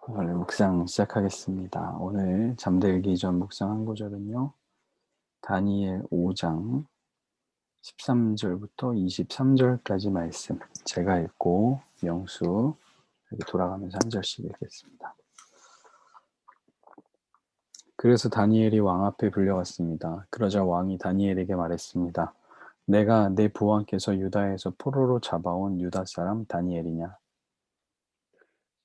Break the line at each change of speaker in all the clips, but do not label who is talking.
오늘 묵상 시작하겠습니다. 오늘 잠들기 전 묵상한 구절은요. 다니엘 5장 13절부터 23절까지 말씀. 제가 읽고 명수 이렇게 돌아가면서 한 절씩 읽겠습니다. 그래서 다니엘이 왕 앞에 불려갔습니다. 그러자 왕이 다니엘에게 말했습니다. 내가 내 부왕께서 유다에서 포로로 잡아온 유다 사람 다니엘이냐?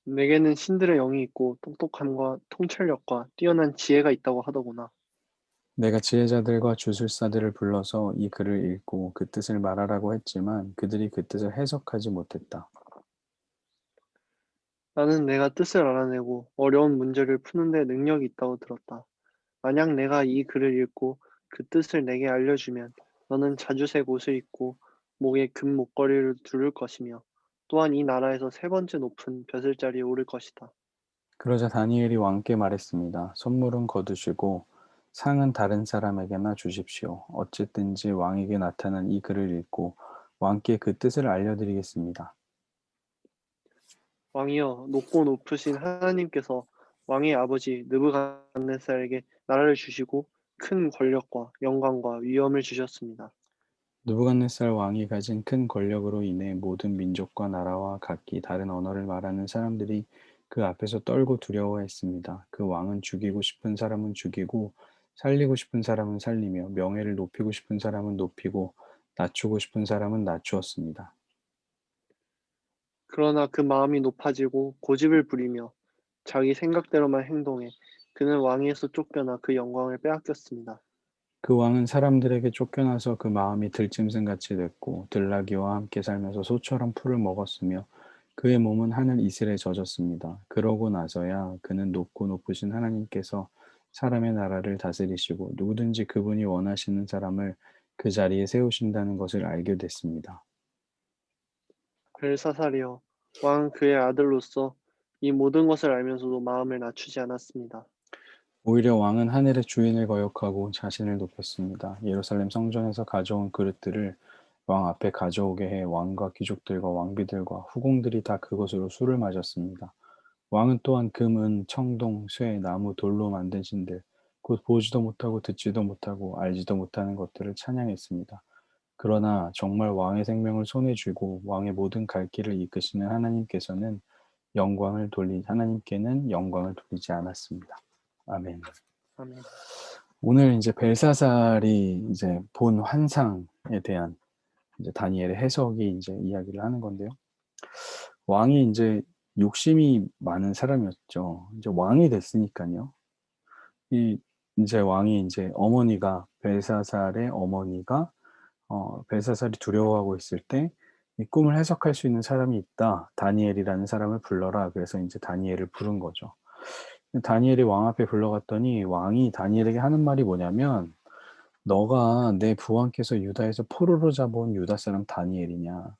내게는 신들의 영이 있고 똑똑함과 통찰력과 뛰어난 지혜가 있다고 하더구나.
내가 지혜자들과 주술사들을 불러서 이 글을 읽고 그 뜻을 말하라고 했지만 그들이 그 뜻을 해석하지 못했다.
나는 내가 뜻을 알아내고 어려운 문제를 푸는 데 능력이 있다고 들었다. 만약 내가 이 글을 읽고 그 뜻을 내게 알려주면 너는 자주색 옷을 입고 목에 금 목걸이를 두를 것이며 또한 이 나라에서 세 번째 높은 벼슬자리에 오를 것이다.
그러자 다니엘이 왕께 말했습니다. 선물은 거두시고 상은 다른 사람에게나 주십시오. 어쨌든지 왕에게 나타난 이 글을 읽고 왕께 그 뜻을 알려드리겠습니다.
왕이여, 높고 높으신 하나님께서 왕의 아버지 느부갓네살에게 나라를 주시고 큰 권력과 영광과 위엄을 주셨습니다.
느부갓네살 왕이 가진 큰 권력으로 인해 모든 민족과 나라와 각기 다른 언어를 말하는 사람들이 그 앞에서 떨고 두려워했습니다. 그 왕은 죽이고 싶은 사람은 죽이고 살리고 싶은 사람은 살리며 명예를 높이고 싶은 사람은 높이고 낮추고 싶은 사람은 낮추었습니다.
그러나 그 마음이 높아지고 고집을 부리며 자기 생각대로만 행동해 그는 왕위에서 쫓겨나 그 영광을 빼앗겼습니다.
그 왕은 사람들에게 쫓겨나서 그 마음이 들짐승같이 됐고 들나귀와 함께 살면서 소처럼 풀을 먹었으며 그의 몸은 하늘 이슬에 젖었습니다. 그러고 나서야 그는 높고 높으신 하나님께서 사람의 나라를 다스리시고 누구든지 그분이 원하시는 사람을 그 자리에 세우신다는 것을 알게 됐습니다.
벨사살이여, 왕은 그의 아들로서 이 모든 것을 알면서도 마음을 낮추지 않았습니다.
오히려 왕은 하늘의 주인을 거역하고 자신을 높였습니다. 예루살렘 성전에서 가져온 그릇들을 왕 앞에 가져오게 해 왕과 귀족들과 왕비들과 후궁들이 다 그것으로 술을 마셨습니다. 왕은 또한 금, 은, 청동, 쇠, 나무, 돌로 만든 신들, 곧 보지도 못하고 듣지도 못하고 알지도 못하는 것들을 찬양했습니다. 그러나 정말 왕의 생명을 손에 쥐고 왕의 모든 갈 길을 이끄시는 하나님께는 영광을 돌리지 않았습니다. 아멘.
아멘.
오늘 이제 벨사살이 이제 본 환상에 대한 이제 다니엘의 해석이 이제 이야기를 하는 건데요. 왕이 이제 욕심이 많은 사람이었죠. 이제 왕이 됐으니까요. 이 이제 왕이 이제 어머니가 벨사살의 어머니가 벨사살이 두려워하고 있을 때 이 꿈을 해석할 수 있는 사람이 있다. 다니엘이라는 사람을 불러라. 그래서 이제 다니엘을 부른 거죠. 다니엘이 왕 앞에 불러갔더니 왕이 다니엘에게 하는 말이 뭐냐면 너가 내 부왕께서 유다에서 포로로 잡아온 유다 사람 다니엘이냐?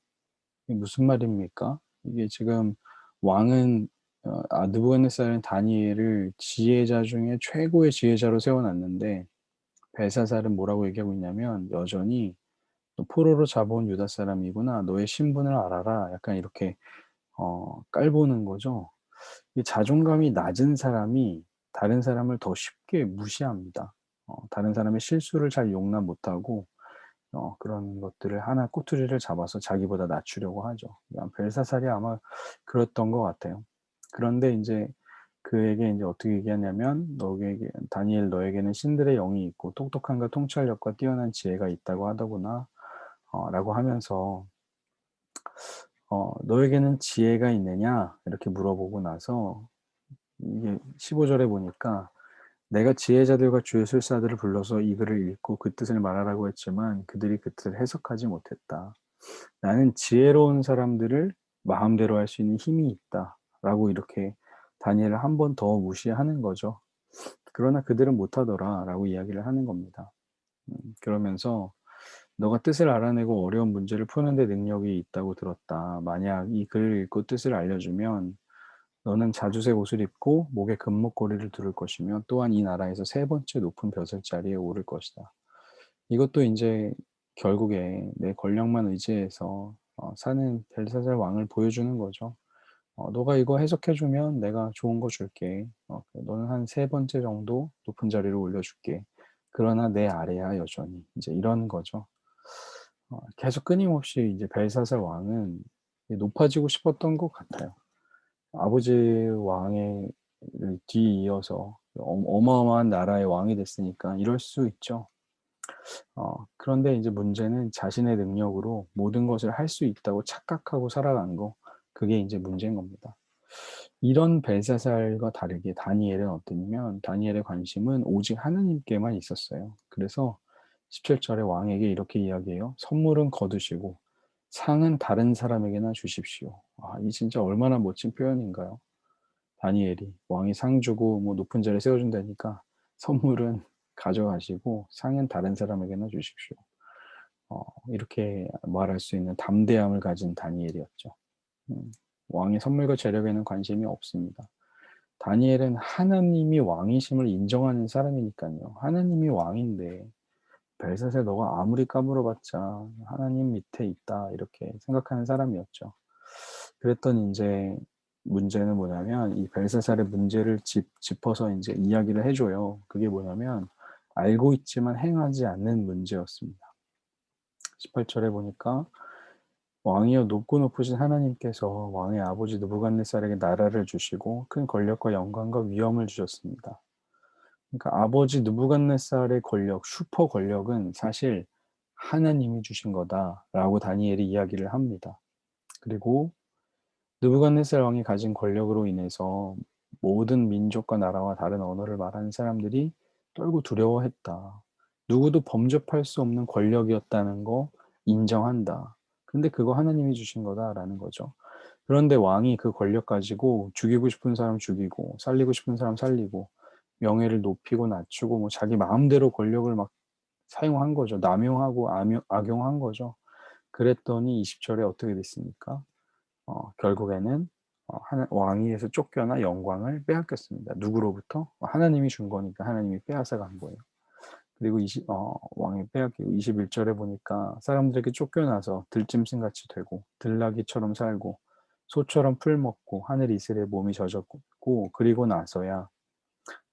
이게 무슨 말입니까? 이게 지금 왕은 느부갓네살은 다니엘을 지혜자 중에 최고의 지혜자로 세워놨는데 벨사살은 뭐라고 얘기하고 있냐면 여전히 너 포로로 잡아온 유다 사람이구나. 너의 신분을 알아라. 약간 이렇게 깔보는 거죠. 이 자존감이 낮은 사람이 다른 사람을 더 쉽게 무시합니다. 다른 사람의 실수를 잘 용납 못하고 그런 것들을 하나 꼬투리를 잡아서 자기보다 낮추려고 하죠. 벨사살이 아마 그랬던 것 같아요. 그런데 인제 그에게 인제 어떻게 얘기하냐면 "너에게 다니엘 너에게는 신들의 영이 있고 똑똑함과 통찰력과 뛰어난 지혜가 있다고 하더구나." 라고 하면서 "너에게는 지혜가 있느냐?" 이렇게 물어보고 나서 이게 15 절에 보니까 "내가 지혜자들과 주술사들을 불러서 이 글을 읽고 그 뜻을 말하라고 했지만 그들이 그 뜻을 해석하지 못했다. 나는 지혜로운 사람들을 마음대로 할 수 있는 힘이 있다."라고 이렇게 다니엘을 한 번 더 무시하는 거죠. "그러나 그들은 못하더라."라고 이야기를 하는 겁니다. 그러면서 "너가 뜻을 알아내고 어려운 문제를 푸는 데 능력이 있다고 들었다. 만약 이 글을 읽고 뜻을 알려주면 너는 자주색 옷을 입고 목에 금목걸이를 두를 것이며 또한 이 나라에서 세 번째 높은 벼슬 자리에 오를 것이다." 이것도 인제 결국에 내 권력만 의지해서 사는 벨사살 왕을 보여주는 거죠. 너가 이거 해석해주면 내가 좋은 거 줄게. 너는 한 세 번째 정도 높은 자리로 올려줄게. 그러나 내 아래야 여전히. 이제 이런 거죠. 계속 끊임없이 이제 벨사살 왕은 높아지고 싶었던 것 같아요. 아버지 왕의 뒤이어서 어마어마한 나라의 왕이 됐으니까 이럴 수 있죠. 그런데 이제 문제는 자신의 능력으로 모든 것을 할 수 있다고 착각하고 살아간 거, 그게 이제 문제인 겁니다. 이런 벨사살과 다르게 다니엘은 어떠냐면 다니엘의 관심은 오직 하느님께만 있었어요. 그래서 17절에 왕에게 이렇게 이야기해요. 선물은 거두시고 상은 다른 사람에게나 주십시오. 이 진짜 얼마나 멋진 표현인가요? 다니엘이 왕이 상 주고 뭐 높은 자리에 세워준다니까 선물은 가져가시고 상은 다른 사람에게나 주십시오. 이렇게 말할 수 있는 담대함을 가진 다니엘이었죠. 음, 왕의 선물과 재력에는 관심이 없습니다. 다니엘은 하나님이 왕이심을 인정하는 사람이니까요. 하나님이 왕인데 벨사살 너가 아무리 까불어봤자 하나님 밑에 있다 이렇게 생각하는 사람이었죠. 그랬더니 이제 문제는 뭐냐면 이 벨사살의 문제를 짚어서 이제 이야기를 해줘요. 그게 뭐냐면 알고 있지만 행하지 않는 문제였습니다. 18절에 보니까 왕이여 높고 높으신 하나님께서 왕의 아버지 느부갓네살에게 나라를 주시고 큰 권력과 영광과 위엄을 주셨습니다. 그러니까 아버지 느부갓네살의 권력, 슈퍼 권력은 사실 하나님이 주신 거다라고 다니엘이 이야기를 합니다. 그리고 느부갓네살 왕이 가진 권력으로 인해서 모든 민족과 나라와 다른 언어를 말하는 사람들이 떨고 두려워했다. 누구도 범접할 수 없는 권력이었다는 거 인정한다. 근데 그거 하나님이 주신 거다라는 거죠. 그런데 왕이 그 권력 가지고 죽이고 싶은 사람 죽이고 살리고 싶은 사람 살리고 명예를 높이고 낮추고 뭐 자기 마음대로 권력을 막 사용한 거죠. 남용하고 악용한 거죠. 그랬더니 20절에 어떻게 됐습니까? 결국에는 왕위에서 쫓겨나 영광을 빼앗겼습니다. 누구로부터? 하나님이 준 거니까 하나님이 빼앗아 간 거예요. 그리고 왕이 빼앗기고 21절에 보니까 사람들에게 쫓겨나서 들짐승같이 되고 들나귀처럼 살고 소처럼 풀 먹고 하늘 이슬에 몸이 젖었고 그리고 나서야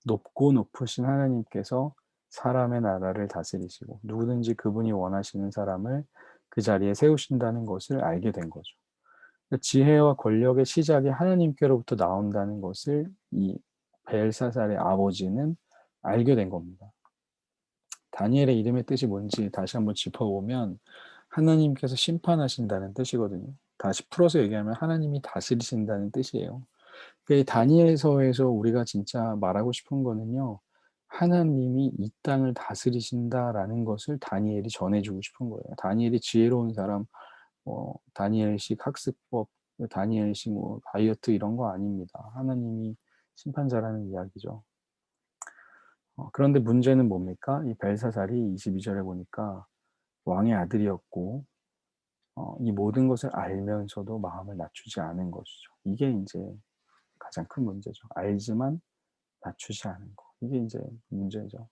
높고 높으신 하나님께서 사람의 나라를 다스리시고 누구든지 그분이 원하시는 사람을 그 자리에 세우신다는 것을 알게 된 거죠. 지혜와 권력의 시작이 하나님께로부터 나온다는 것을 이 벨사살의 아버지는 알게 된 겁니다. 다니엘의 이름의 뜻이 뭔지 다시 한번 짚어보면 하나님께서 심판하신다는 뜻이거든요. 다시 풀어서 얘기하면 하나님이 다스리신다는 뜻이에요. 그 다니엘서에서 우리가 진짜 말하고 싶은 거는요. 하나님이 이 땅을 다스리신다라는 것을 다니엘이 전해주고 싶은 거예요. 다니엘이 지혜로운 사람, 다니엘식 학습법, 다니엘식 뭐 다이어트 이런 거 아닙니다. 하나님이 심판자라는 이야기죠. 그런데 문제는 뭡니까? 이 벨사살이 22절에 보니까 왕의 아들이었고 이 모든 것을 알면서도 마음을 낮추지 않은 것이죠. 이게 이제 가장 큰 문제죠. 알지만 낮추지 않은 거. 이게 이제 문제죠.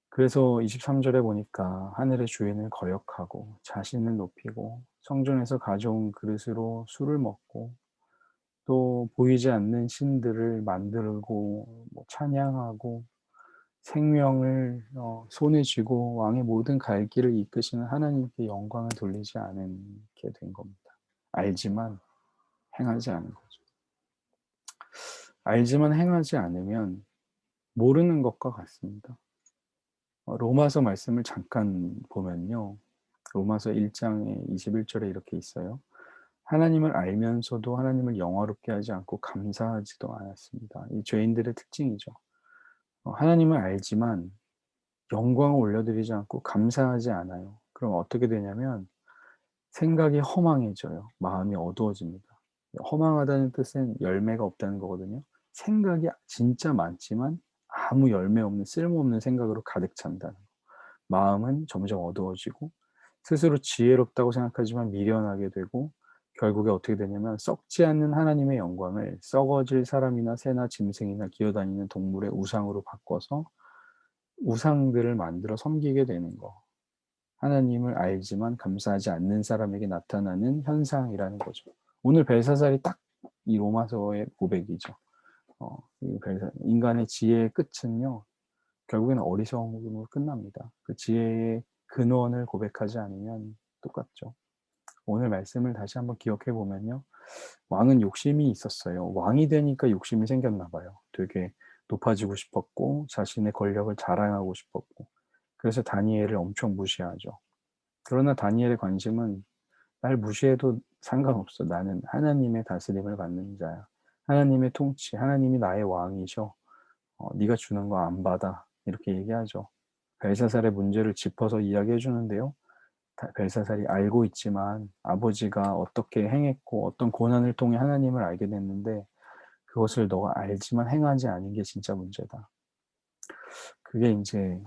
그래서 23절에 보니까 하늘의 주인을 거역하고 자신을 높이고 성전에서 가져온 그릇으로 술을 먹고 또 보이지 않는 신들을 만들고 뭐 찬양하고 생명을 손에 쥐고 왕의 모든 갈 길을 이끄시는 하나님께 영광을 돌리지 않게 된 겁니다. 알지만 행하지 않은 거죠. 알지만 행하지 않으면 모르는 것과 같습니다. 로마서 말씀을 잠깐 보면요. 로마서 1장의 21절에 이렇게 있어요. 하나님을 알면서도 하나님을 영화롭게 하지 않고 감사하지도 않았습니다. 이 죄인들의 특징이죠. 하나님을 알지만 영광을 올려드리지 않고 감사하지 않아요. 그럼 어떻게 되냐면 생각이 허망해져요. 마음이 어두워집니다. 허망하다는 뜻은 열매가 없다는 거거든요. 생각이 진짜 많지만 아무 열매 없는 쓸모없는 생각으로 가득 찬다는 거. 마음은 점점 어두워지고 스스로 지혜롭다고 생각하지만 미련하게 되고 결국에 어떻게 되냐면 썩지 않는 하나님의 영광을 썩어질 사람이나 새나 짐승이나 기어다니는 동물의 우상으로 바꿔서 우상들을 만들어 섬기게 되는 거. 하나님을 알지만 감사하지 않는 사람에게 나타나는 현상이라는 거죠. 오늘 벨사살이 딱 이 로마서의 고백이죠. 인간의 지혜의 끝은요, 결국에는 어리석음으로 끝납니다. 그 지혜의 근원을 고백하지 않으면 똑같죠. 오늘 말씀을 다시 한번 기억해 보면요, 왕은 욕심이 있었어요. 왕이 되니까 욕심이 생겼나 봐요. 되게 높아지고 싶었고 자신의 권력을 자랑하고 싶었고, 그래서 다니엘을 엄청 무시하죠. 그러나 다니엘의 관심은 날 무시해도 상관없어. 나는 하나님의 다스림을 받는 자야. 하나님의 통치, 하나님이 나의 왕이셔. 네가 주는 거 안 받아. 이렇게 얘기하죠. 벨사살의 문제를 짚어서 이야기해 주는데요. 벨사살이 알고 있지만 아버지가 어떻게 행했고 어떤 고난을 통해 하나님을 알게 됐는데, 그것을 너가 알지만 행하지 않은 게 진짜 문제다. 그게 이제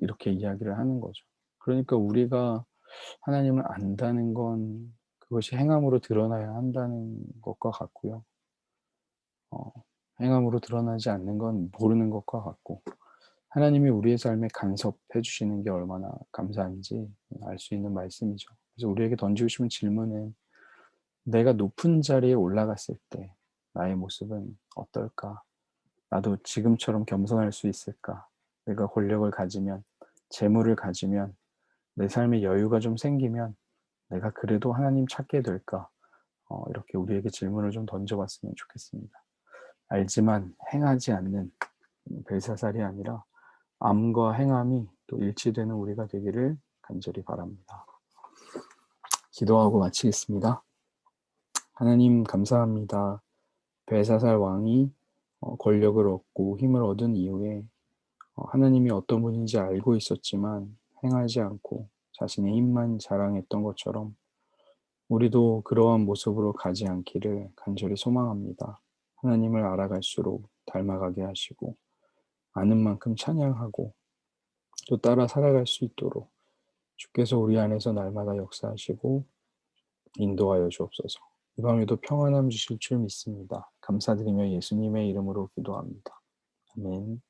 이렇게 이야기를 하는 거죠. 그러니까 우리가 하나님을 안다는 건 그것이 행함으로 드러나야 한다는 것과 같고요. 행함으로 드러나지 않는 건 모르는 것과 같고, 하나님이 우리의 삶에 간섭해 주시는 게 얼마나 감사한지 알 수 있는 말씀이죠. 그래서 우리에게 던지고 싶은 질문은, 내가 높은 자리에 올라갔을 때 나의 모습은 어떨까? 나도 지금처럼 겸손할 수 있을까? 내가 권력을 가지면, 재물을 가지면, 내 삶에 여유가 좀 생기면 내가 그래도 하나님 찾게 될까? 이렇게 우리에게 질문을 좀 던져봤으면 좋겠습니다. 알지만 행하지 않는 벨사살이 아니라 암과 행함이 또 일치되는 우리가 되기를 간절히 바랍니다. 기도하고 마치겠습니다. 하나님 감사합니다. 벨사살 왕이 권력을 얻고 힘을 얻은 이후에 하나님이 어떤 분인지 알고 있었지만 행하지 않고 자신의 힘만 자랑했던 것처럼 우리도 그러한 모습으로 가지 않기를 간절히 소망합니다. 하나님을 알아갈수록 닮아가게 하시고 아는 만큼 찬양하고 또 따라 살아갈 수 있도록 주께서 우리 안에서 날마다 역사하시고 인도하여 주옵소서. 이 밤에도 평안함 주실 줄 믿습니다. 감사드리며 예수님의 이름으로 기도합니다. 아멘.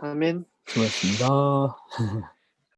아멘.
수고하셨습니다.